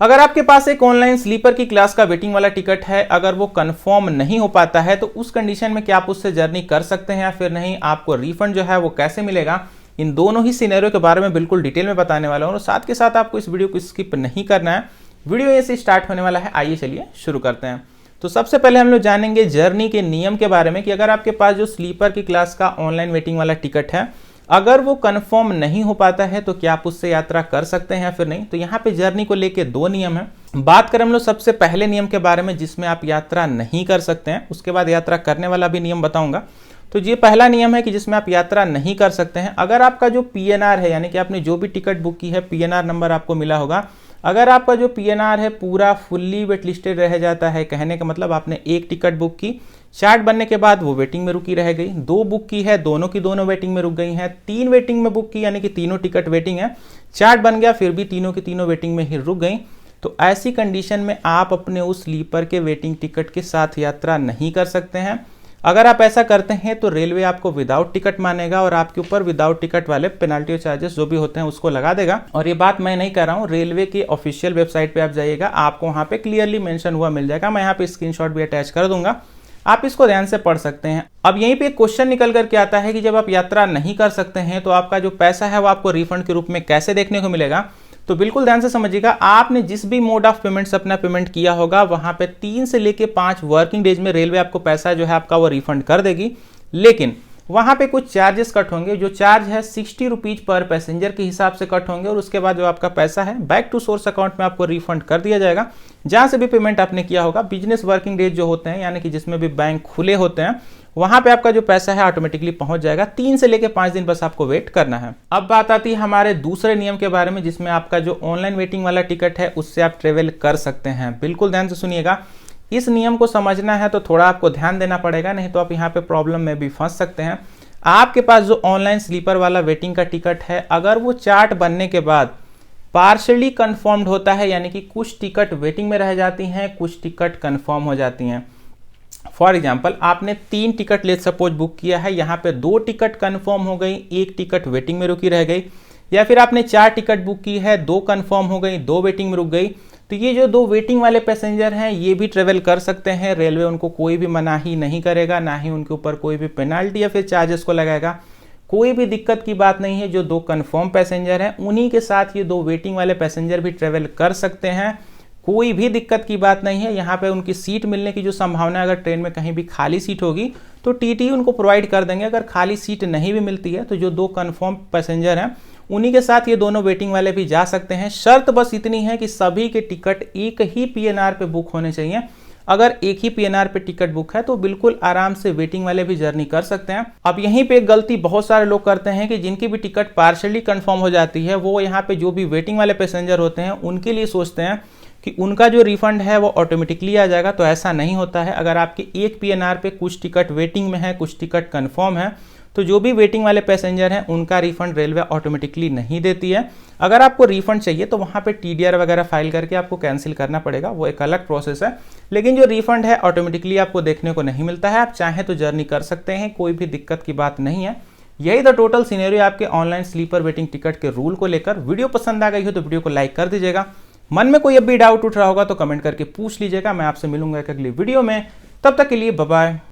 अगर आपके पास एक ऑनलाइन स्लीपर की क्लास का वेटिंग वाला टिकट है, अगर वो कंफर्म नहीं हो पाता है तो उस कंडीशन में क्या आप उससे जर्नी कर सकते हैं या फिर नहीं, आपको रिफंड जो है वो कैसे मिलेगा, इन दोनों ही सिनेरियो के बारे में बिल्कुल डिटेल में बताने वाला हूं। और साथ के साथ आपको इस वीडियो को स्किप नहीं करना है, वीडियो ऐसे स्टार्ट होने वाला है। आइए चलिए शुरू करते हैं। तो सबसे पहले हम लोग जानेंगे जर्नी के नियम के बारे में कि अगर आपके पास जो स्लीपर की क्लास का ऑनलाइन वेटिंग वाला टिकट है, अगर वो कंफर्म नहीं हो पाता है तो क्या आप उससे यात्रा कर सकते हैं या फिर नहीं। तो यहाँ पे जर्नी को लेके दो नियम है। बात करें हम लोग सबसे पहले नियम के बारे में जिसमें आप यात्रा नहीं कर सकते हैं, उसके बाद यात्रा करने वाला भी नियम बताऊंगा। तो ये पहला नियम है कि जिसमें आप यात्रा नहीं कर सकते हैं। अगर आपका जो पीएनआर है, यानी कि आपने जो भी टिकट बुक की है, पीएनआर नंबर आपको मिला होगा, अगर आपका जो पीएनआर है पूरा फुल्ली वेट लिस्टेड रह जाता है, कहने का मतलब आपने एक टिकट बुक की, चार्ट बनने के बाद वो वेटिंग में रुकी रह गई, दो बुक की है, दोनों की दोनों वेटिंग में रुक गई हैं, तीन वेटिंग में बुक की यानी कि तीनों टिकट वेटिंग है, चार्ट बन गया फिर भी तीनों की तीनों वेटिंग में ही रुक गई, तो ऐसी कंडीशन में आप अपने उस स्लीपर के वेटिंग टिकट के साथ यात्रा नहीं कर सकते हैं। अगर आप ऐसा करते हैं तो रेलवे आपको विदाउट टिकट मानेगा और आपके ऊपर विदाउट टिकट वाले पेनल्टी और चार्जेस जो भी होते हैं उसको लगा देगा। और ये बात मैं नहीं कर रहा हूँ, रेलवे की ऑफिशियल वेबसाइट पे आप जाइएगा, आपको वहाँ पे क्लियरली मेंशन हुआ मिल जाएगा। मैं यहाँ पे स्क्रीनशॉट भी अटैच कर दूंगा, आप इसको ध्यान से पढ़ सकते हैं। अब यहीं पे एक क्वेश्चन निकल करके आता है कि जब आप यात्रा नहीं कर सकते हैं तो आपका जो पैसा है वो आपको रिफंड के रूप में कैसे देखने को मिलेगा। तो बिल्कुल ध्यान से समझिएगा, आपने जिस भी मोड ऑफ पेमेंट से अपना पेमेंट किया होगा वहां पे 3 से लेके 5 वर्किंग डेज में रेलवे आपको पैसा जो है आपका वो रिफंड कर देगी। लेकिन वहां पे कुछ चार्जेस कट होंगे, जो चार्ज है 60 रुपीज पर पैसेंजर के हिसाब से कट होंगे और उसके बाद जो आपका पैसा है बैक टू सोर्स अकाउंट में आपको रिफंड कर दिया जाएगा। जहां से भी पेमेंट आपने किया होगा, बिजनेस वर्किंग डेज जो होते हैं यानी कि जिसमें भी बैंक खुले होते हैं, वहां पे आपका जो पैसा है ऑटोमेटिकली पहुंच जाएगा। 3 से लेकर 5 दिन बस आपको वेट करना है। अब बात आती है हमारे दूसरे नियम के बारे में जिसमें आपका जो ऑनलाइन वेटिंग वाला टिकट है उससे आप ट्रेवल कर सकते हैं। बिल्कुल ध्यान से सुनिएगा, इस नियम को समझना है तो थोड़ा आपको ध्यान देना पड़ेगा, नहीं तो आप यहाँ पे प्रॉब्लम में भी फंस सकते हैं। आपके पास जो ऑनलाइन स्लीपर वाला वेटिंग का टिकट है, अगर वो चार्ट बनने के बाद पार्शली कंफर्म्ड होता है, यानी कि कुछ टिकट वेटिंग में रह जाती हैं, कुछ टिकट कंफर्म हो जाती हैं। फॉर एग्जाम्पल, आपने 3 टिकट लेट सपोज बुक किया है, यहाँ पे 2 टिकट कंफर्म हो गई, 1 टिकट वेटिंग में रुकी रह गई, या फिर आपने 4 टिकट बुक की है, 2 कंफर्म हो गई, 2 वेटिंग में रुक गई। तो ये जो 2 वेटिंग वाले पैसेंजर हैं ये भी ट्रेवल कर सकते हैं, रेलवे उनको कोई भी मनाही नहीं करेगा, ना ही उनके ऊपर कोई भी पेनाल्टी या फिर चार्जेस को लगाएगा। कोई भी दिक्कत की बात नहीं है। जो 2 कंफर्म पैसेंजर हैं उन्हीं के साथ ये 2 वेटिंग वाले पैसेंजर भी ट्रेवल कर सकते हैं, कोई भी दिक्कत की बात नहीं है। यहाँ पे उनकी सीट मिलने की जो संभावना है, अगर ट्रेन में कहीं भी खाली सीट होगी तो टीटी उनको प्रोवाइड कर देंगे। अगर खाली सीट नहीं भी मिलती है तो जो 2 कंफर्म पैसेंजर हैं उन्हीं के साथ ये दोनों वेटिंग वाले भी जा सकते हैं। शर्त बस इतनी है कि सभी के टिकट एक ही पीएनआर पे बुक होने चाहिए। अगर एक ही पीएनआर पे टिकट बुक है तो बिल्कुल आराम से वेटिंग वाले भी जर्नी कर सकते हैं। अब यहीं पे एक गलती बहुत सारे लोग करते हैं कि जिनकी भी टिकट पार्शली कंफर्म हो जाती है, वो यहाँ पे जो भी वेटिंग वाले पैसेंजर होते हैं उनके लिए सोचते हैं कि उनका जो रिफंड है वो ऑटोमेटिकली आ जाएगा। तो ऐसा नहीं होता है। अगर आपके एक पीएनआर पे कुछ टिकट वेटिंग में है, कुछ टिकट कंफर्म है, तो जो भी वेटिंग वाले पैसेंजर हैं उनका रिफंड रेलवे ऑटोमेटिकली नहीं देती है। अगर आपको रिफंड चाहिए तो वहाँ पे टीडीआर वगैरह फाइल करके आपको कैंसिल करना पड़ेगा, वो एक अलग प्रोसेस है। लेकिन जो रिफंड है ऑटोमेटिकली आपको देखने को नहीं मिलता है। आप चाहें तो जर्नी कर सकते हैं, कोई भी दिक्कत की बात नहीं है। यही द टोटल सिनेरियो आपके ऑनलाइन स्लीपर वेटिंग टिकट के रूल को लेकर। वीडियो पसंद आ गई हो तो वीडियो को लाइक कर दीजिएगा। मन में कोई अब भी डाउट उठ रहा होगा तो कमेंट करके पूछ लीजिएगा। मैं आपसे मिलूंगा एक अगली वीडियो में, तब तक के लिए बाय बाय।